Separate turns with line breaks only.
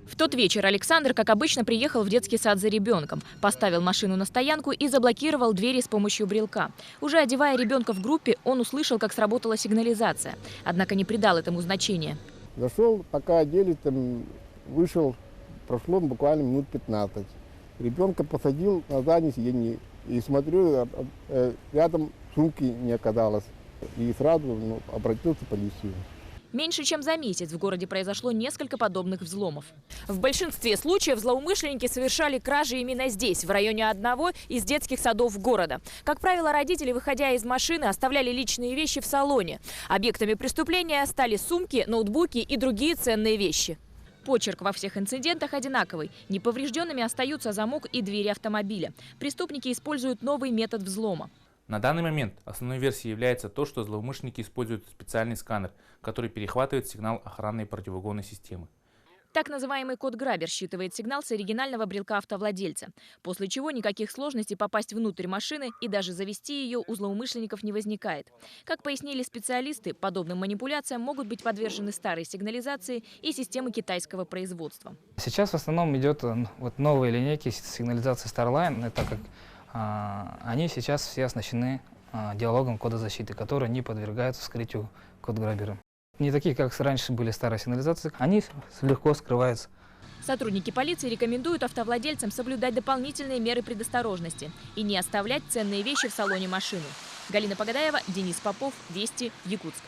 В тот вечер Александр, как обычно, приехал в детский сад за ребенком, поставил машину на стоянку и заблокировал двери с помощью брелка. Уже одевая ребенка в группе, он услышал, как сработала сигнализация. Однако не придал этому значения.
Зашел, пока одели, там, вышел, прошло буквально минут 15. Ребенка посадил на заднее сиденье и смотрю, рядом сумки не оказалось. И сразу обратился в полицию.
Меньше чем за месяц в городе произошло несколько подобных взломов. В большинстве случаев злоумышленники совершали кражи именно здесь, в районе одного из детских садов города. Как правило, родители, выходя из машины, оставляли личные вещи в салоне. Объектами преступления стали сумки, ноутбуки и другие ценные вещи. Почерк во всех инцидентах одинаковый. Неповрежденными остаются замок и двери автомобиля. Преступники используют новый метод взлома.
На данный момент основной версией является то, что злоумышленники используют специальный сканер, который перехватывает сигнал охранной противоугонной системы.
Так называемый код-грабер считывает сигнал с оригинального брелка автовладельца, после чего никаких сложностей попасть внутрь машины и даже завести ее у злоумышленников не возникает. Как пояснили специалисты, подобным манипуляциям могут быть подвержены старые сигнализации и системы китайского производства.
Сейчас в основном идет новые линейки сигнализации Starline, это как они сейчас все оснащены диалогом кодозащиты, который не подвергается вскрытию код-грабера. Не такие, как раньше были старые сигнализации, они легко скрываются.
Сотрудники полиции рекомендуют автовладельцам соблюдать дополнительные меры предосторожности и не оставлять ценные вещи в салоне машины. Галина Погадаева, Денис Попов, Вести, Якутск.